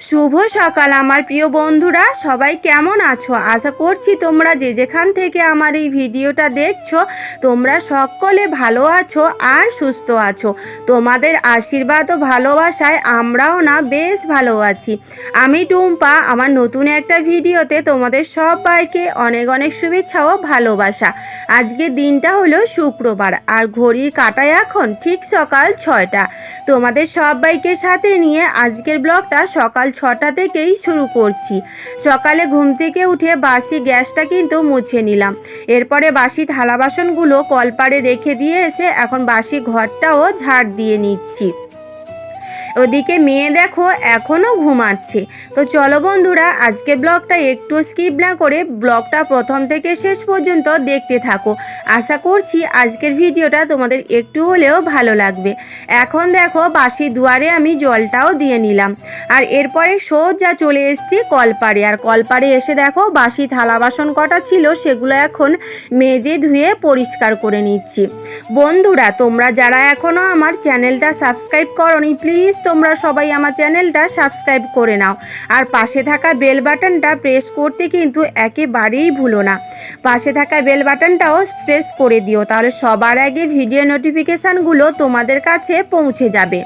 শুভ সকাল আমার প্রিয় বন্ধুরা, সবাই কেমন আছো? আশা করছি তোমরা যে যেখান থেকে আমার এই ভিডিওটা দেখছো তোমরা সকলে ভালো আছো আর সুস্থ আছো। তোমাদের আশীর্বাদ ও ভালোবাসায় আমরাও না বেশ ভালো আছি। আমি টুম্পা, আমার নতুন একটা ভিডিওতে তোমাদের সবাইকে অনেক অনেক শুভেচ্ছা ও ভালোবাসা। আজকের দিনটা হলো শুক্রবার আর ঘড়ির কাঁটায় এখন ঠিক সকাল 6টা। তোমাদের সবাইকে সাথে নিয়ে আজকের ব্লগটা সকাল 6টা থেকেই শুরু করছি। সকালে ঘুম থেকে উঠে বাসি গ্যাসটা কিন্তু মুছে নিলাম। এরপরে বাসি থালা বাসনগুলো কলপাড়ে রেখে দিয়ে এসে এখন বাসি ঘরটাও ঝাড় দিয়ে নিচ্ছি। ওদিকে মেয়ে দেখো এখনও ঘুমাচ্ছে। তো চলো বন্ধুরা, আজকের ব্লগটা একটু স্কিপ না করে ব্লগটা প্রথম থেকে শেষ পর্যন্ত দেখতে থাকো। আশা করছি আজকের ভিডিওটা তোমাদের একটু হলেও ভালো লাগবে। এখন দেখো বাসি দুয়ারে আমি জলটাও দিয়ে নিলাম আর এরপরে সোজা চলে এসেছি কলপাড়ে। আর কলপাড়ে এসে দেখো বাসি থালা বাসন কটা ছিল সেগুলো এখন মেজে ধুয়ে পরিষ্কার করে নিচ্ছি। বন্ধুরা, তোমরা যারা এখনও আমার চ্যানেলটা সাবস্ক্রাইব করোনি প্লিজ তোমরা সবাই আমার চ্যানেলটা সাবস্ক্রাইব করে নাও আর পাশে থাকা বেল বাটনটা প্রেস করতে কিন্তু একেবারেই ভুলো না। পাশে থাকা বেল বাটনটাও প্রেস করে দিও, তাহলে সবার আগে ভিডিও নোটিফিকেশানগুলো তোমাদের কাছে পৌঁছে যাবে।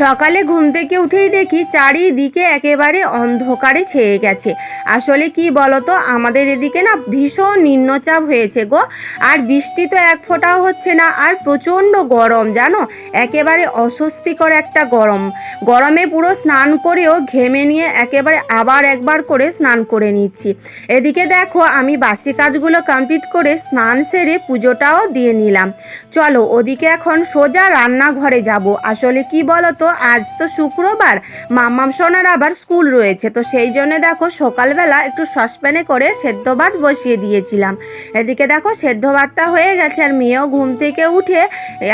সকালে ঘুম থেকে উঠেই দেখি চারিদিকে একেবারে অন্ধকারে ছেয়ে গেছে। আসলে কি বলতো, আমাদের এদিকে না ভীষণ নিম্নচাপ হয়েছে গো। আর বৃষ্টি তো এক ফোঁটাও হচ্ছে না আর প্রচণ্ড গরম, জানো, একেবারে অস্বস্তিকর একটা গরম। গরমে পুরো স্নান করেও ঘেমে নিয়ে একেবারে আবার একবার করে স্নান করে নিচ্ছি। এদিকে দেখো আমি বাসি কাজগুলো কমপ্লিট করে স্নান সেরে পুজোটাও দিয়ে নিলাম। চলো ওদিকে এখন সোজা রান্নাঘরে যাব। আসলে কি বলো তো, আজ তো শুক্রবার, মাম্মাম সোনার আবার স্কুল রয়েছে, তো সেই জন্য দেখো সকালবেলা একটু সসপ্যানে করে সেদ্ধ ভাত বসিয়ে দিয়েছিলাম। এদিকে দেখো সেদ্ধ ভাতটা হয়ে গেছে আর মেয়েও ঘুম থেকে উঠে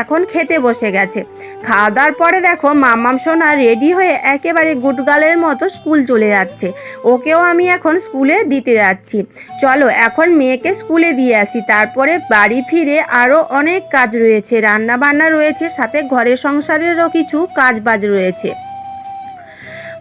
এখন খেতে বসে গেছে। খাওয়া দাওয়ার পরে দেখো মাম্মাম সোনা রেডি হয়ে একেবারে গুটগালের মতো স্কুল চলে যাচ্ছে। ওকেও আমি এখন স্কুলে দিতে যাচ্ছি। চলো এখন মেয়েকে স্কুলে দিয়ে আসি, তারপরে বাড়ি ফিরে আরও অনেক কাজ রয়েছে, রান্না বান্না রয়েছে, সাথে ঘরের সংসারেরও কিছু কাজ বাজ রয়েছে।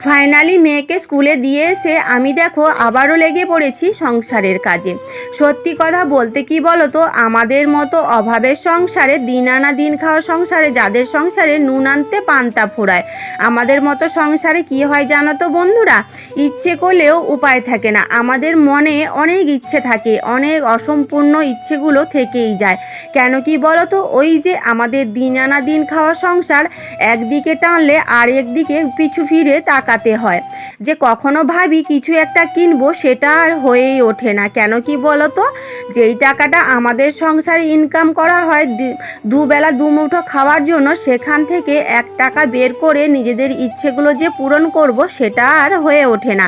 ফাইনালি মেয়েকে স্কুলে দিয়ে এসে আমি দেখো আবারও লেগে পড়েছি সংসারের কাজে। সত্যি কথা বলতে কি বলো তো, আমাদের মতো অভাবের সংসারে, দিন আনা দিন খাওয়া সংসারে, যাদের সংসারে নুন আনতে পান্তা ফোড়ায়, আমাদের মতো সংসারে কি হয় জানো তো বন্ধুরা, ইচ্ছে করলেও উপায় থাকে না। আমাদের মনে অনেক ইচ্ছে থাকে, অনেক অসম্পূর্ণ ইচ্ছেগুলো থেকেই যায়। কেন কি বলো তো, ওই যে আমাদের দিন আনা দিন খাওয়া সংসার, একদিকে টানলে আর একদিকে পিছু ফিরে তাকাতে হয়। যে কখনো ভাবি কিছু একটা কিনবো, সেটা আর হয়েই ওঠে না। কেন কি বলো তো, যেই টাকাটা আমাদের সংসারে ইনকাম করা হয় দুবেলা দুমুঠো খাওয়ার জন্য, সেখান থেকে 1 টাকা বের করে নিজেদের ইচ্ছেগুলো যে পূরণ করব, সেটা আর হয়ে ওঠে না।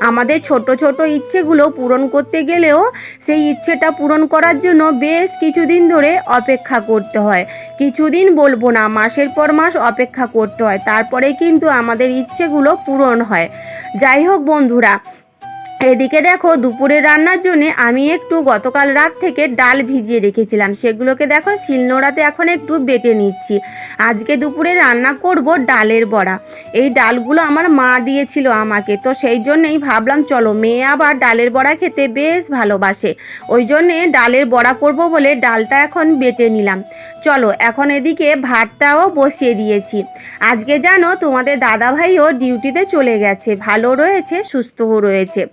আমাদের ছোট ছোট ইচ্ছেগুলো পূরণ করতে গেলেও সেই ইচ্ছেটা পূরণ করার জন্য বেশ কিছুদিন ধরে অপেক্ষা করতে হয়। কিছুদিন বলবো না, মাসের পর মাস অপেক্ষা করতে হয়, তারপরে কিন্তু আমাদের ইচ্ছেগুলো পূরণ হয়। যাই হোক বন্ধুরা, এদিকে দেখো দুপুরের রান্নার জন্য আমি একটু গতকাল রাত থেকে ডাল ভিজিয়ে রেখেছিলাম, সেগুলোকে দেখো শিলনোড়াতে এখন একটু বেটে নিচ্ছি। আজকে দুপুরে রান্না করব ডালের বড়া। এই ডালগুলো আমার মা দিয়েছিল আমাকে, তো সেই জন্যেই ভাবলাম চলো, মেয়ে আবার ডালের বড়া খেতে বেশ ভালোবাসে, ওই জন্যে ডালের বড়া করব বলে ডালটা এখন বেটে নিলাম। চলো এখন এদিকে ভাতটাও বসিয়ে দিয়েছি। আজকে জানো তোমাদের দাদাভাইও ডিউটিতে চলে গেছে, ভালো রয়েছে, সুস্থও রয়েছে।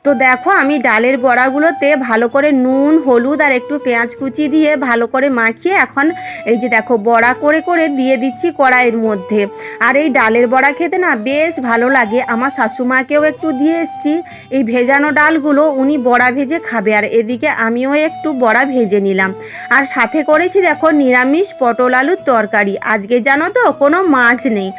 তো দেখো আমি ডালের বড়াগুলোতে ভালো করে নুন হলুদ আর একটু পেঁয়াজ কুচি দিয়ে ভালো করে মাখিয়ে এখন এই যে দেখো বড়া করে করে দিয়ে দিচ্ছি কড়াইয়ের মধ্যে। আর এই ডালের বড়া খেতে না বেশ ভালো লাগে, আমার শাশুমাকেও একটু দিয়ে এসেছি এই ভেজানো ডালগুলো, উনি বড়া ভেজে খাবে। আর এদিকে আমিও একটু বড়া ভেজে নিলাম। আর সাথে করেছি দেখো নিরামিষ পটল আলুর তরকারি। আজকে জানো তো কোনো মাছ নেই।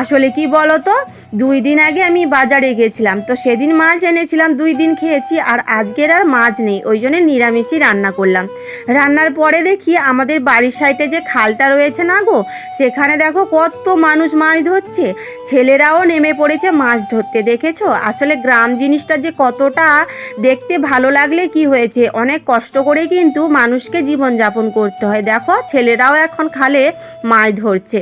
আসলে কি বলো তো, 2 দিন আগে আমি বাজারে গেছিলাম, তো সেদিন মাছ এনেছিলাম, 2 দিন খেয়েছি, আর আজকের আর মাছ নেই, ওই জন্য নিরামিষই রান্না করলাম। রান্নার পরে দেখি আমাদের বাড়ির সাইডে যে খালটা রয়েছে না গো, সেখানে দেখো কত মানুষ মাছ ধরছে, ছেলেরাও নেমে পড়েছে মাছ ধরতে, দেখেছো? আসলে গ্রাম জিনিসটা যে কতটা দেখতে ভালো লাগলে কি হয়েছে, অনেক কষ্ট করে কিন্তু মানুষকে জীবনযাপন করতে হয়। দেখো ছেলেরাও এখন খালে মাছ ধরছে।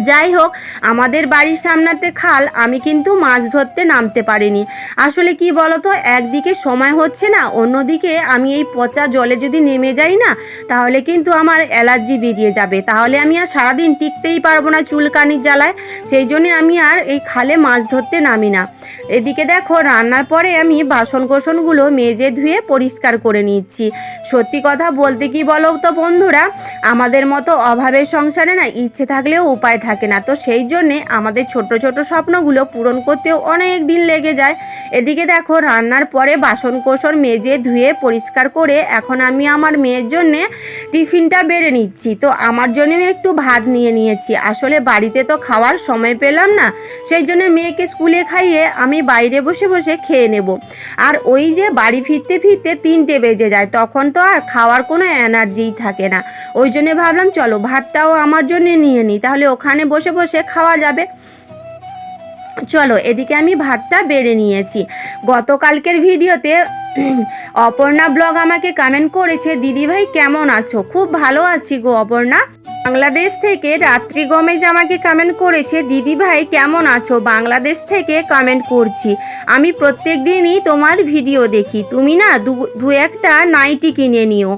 যাই হোক, আমাদের বাড়ির সামনাতে খাল, আমি কিন্তু মাছ ধরতে নামতে পারিনি। আসলে কি বলতো, একদিকে সময় হচ্ছে না, অন্যদিকে আমি এই পচা জলে যদি নেমে যাই না, তাহলে কিন্তু আমার অ্যালার্জি বেরিয়ে যাবে, তাহলে আমি আর সারাদিন টিকতেই পারবো না চুলকানির জ্বালায়। সেই জন্য আমি আর এই খালে মাছ ধরতে নামি না। এদিকে দেখো, রান্নার পরে আমি বাসন কোসনগুলো মেজে ধুয়ে পরিষ্কার করে নিচ্ছি। সত্যি কথা বলতে কি বলো তো বন্ধুরা, আমাদের মতো অভাবের সংসারে না ইচ্ছে থাকলেও উপায় থাকে না। তো সেই জন্যে আমাদের ছোট ছোট স্বপ্নগুলো পূরণ করতেও অনেক দিন লেগে যায়। এদিকে দেখো, রান্নার পরে বাসন কোসন মেজে ধুয়ে পরিষ্কার করে এখন আমি আমার মেয়ের জন্যে টিফিনটা বেড়ে নিচ্ছি। তো আমার জন্য আমি একটু ভাত নিয়ে নিয়েছি। আসলে বাড়িতে তো খাওয়ার সময় পেলাম না, সেই জন্য মেয়েকে স্কুলে খাইয়ে আমি বাইরে বসে বসে খেয়ে নেব। আর ওই যে বাড়ি ফিরতে ফিরতে 3টে বেজে যায়, তখন তো আর খাওয়ার কোনো এনার্জিই থাকে না। ওই জন্যে ভাবলাম চলো ভাতটাও আমার জন্য নিয়ে নিই, তাহলে ওখানে বসে বসে খাওয়া যাবে। চলো, এদিকে আমি ভাতটা বেড়ে নিয়েছি। গতকালকের ভিডিওতে অপর্ণা ব্লগ আমাকে কমেন্ট করেছে, দিদিভাই কেমন আছো? খুব ভালো আছি গো অপর্ণা। বাংলাদেশ থেকে রাত্রি গমেজ আমাকে কমেন্ট করেছে, দিদিভাই কেমন আছো? বাংলাদেশ থেকে কমেন্ট করছি। আমি প্রত্যেক দিনই তোমার ভিডিও দেখি, তুমি না দু একটা নাইটি কিনে নিও,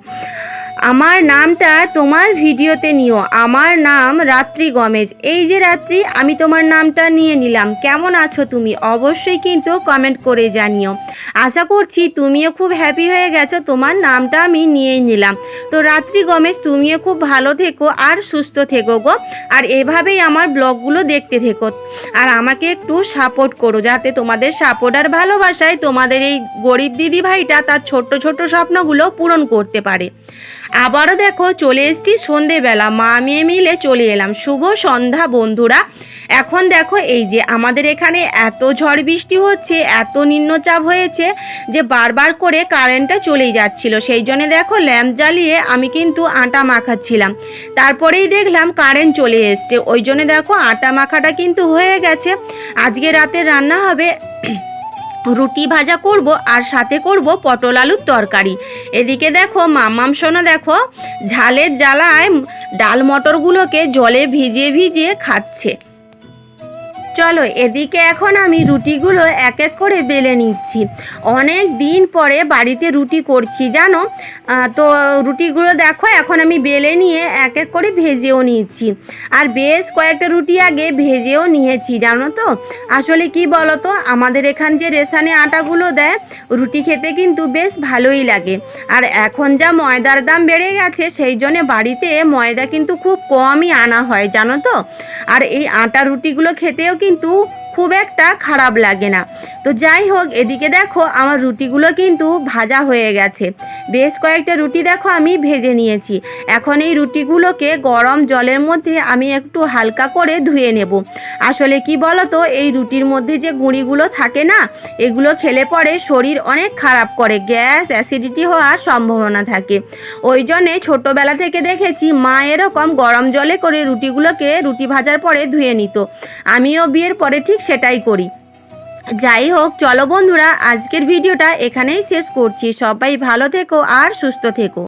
আমার নামটা তোমার ভিডিওতে নিও। আমার নাম রাত্রি গমেজ। এই যে রাত্রি, আমি তোমার নামটা নিয়ে নিলাম। কেমন আছো তুমি? অবশ্যই কিন্তু কমেন্ট করে জানিও। আশা করছি তুমিও খুব হ্যাপি হয়ে গেছো, তোমার নামটা আমি নিয়েই নিলাম। তো রাত্রি গমেজ, তুমিও খুব ভালো থেকো আর সুস্থ থেকো গো। আর এভাবেই আমার ব্লগগুলো দেখতে থেকো, আর আমাকে একটু সাপোর্ট করো, যাতে তোমাদের সাপোর্ট আর ভালোবাসায় তোমাদের এই গরিব দিদি ভাইটা তার ছোট্ট ছোট্ট স্বপ্নগুলো পূরণ করতে পারে। আবারও দেখো চলে এসেছি সন্ধেবেলা, মা মেয়ে মিলে চলে এলাম। শুভ সন্ধ্যা বন্ধুরা। এখন দেখো, এই যে আমাদের এখানে এত ঝড় বৃষ্টি হচ্ছে, এত নিম্নচাপ হয়েছে যে বারবার করে কারেন্টটা চলেই যাচ্ছিল। সেই জন্য দেখো ল্যাম্প জ্বালিয়ে আমি কিন্তু আটা মাখাচ্ছিলাম, তারপরেই দেখলাম কারেন্ট চলে এসছে। ওই জন্য দেখো আটা মাখাটা কিন্তু হয়ে গেছে। আজকে রাতে রান্না হবে রুটি ভাজা করব, আর সাথে করব পটল আলুর তরকারি। এদিকে দেখো মাম্মাম সোনা দেখো ঝালের জ্বালায় ডাল মটরগুলোকে জলে ভিজিয়ে ভিজিয়ে খাচ্ছে। চলো, এদিকে এখন আমি রুটিগুলো এক এক করে বেলে নিচ্ছি। অনেক দিন পরে বাড়িতে রুটি করছি জানো। তো রুটিগুলো দেখো এখন আমি বেলে নিয়ে এক এক করে ভেজেও নিচ্ছি। আর বেশ কয়েকটা রুটি আগে ভেজেও নিয়েছি জানো তো। আসলে কি বলো তো, আমাদের এখান যে রেশনে আটাগুলো দেয়, রুটি খেতে কিন্তু বেশ ভালোই লাগে। আর এখন যা ময়দার দাম বেড়ে গেছে, সেই জন্য বাড়িতে ময়দা কিন্তু খুব কমই আনা হয় জানো তো। আর এই আটা রুটিগুলো খেতেও কিন্তু খুব একটা খারাপ লাগে না। তো যাই হোক, এদিকে দেখো আমার রুটিগুলো কিন্তু ভাজা হয়ে গেছে। বেশ কয়েকটা রুটি দেখো আমি ভেজে নিয়েছি। এখন এই রুটিগুলোকে গরম জলের মধ্যে আমি একটু হালকা করে ধুয়ে নেব। আসলে কি বলো তো, এই রুটির মধ্যে যে গুঁড়িগুলো থাকে না, এগুলো খেলে পরে শরীর অনেক খারাপ করে, গ্যাস অ্যাসিডিটি হওয়ার সম্ভাবনা থাকে। ওই জন্যে ছোটোবেলা থেকে দেখেছি মা এরকম গরম জলে করে রুটিগুলোকে রুটি ভাজার পরে ধুয়ে নিত। আমিও বিয়ের পরে ঠিক সেটাই করি। যাই হোক, চলো বন্ধুরা, আজকের ভিডিওটা এখানেই শেষ করছি। সবাই ভালো থেকো আর সুস্থ থেকো।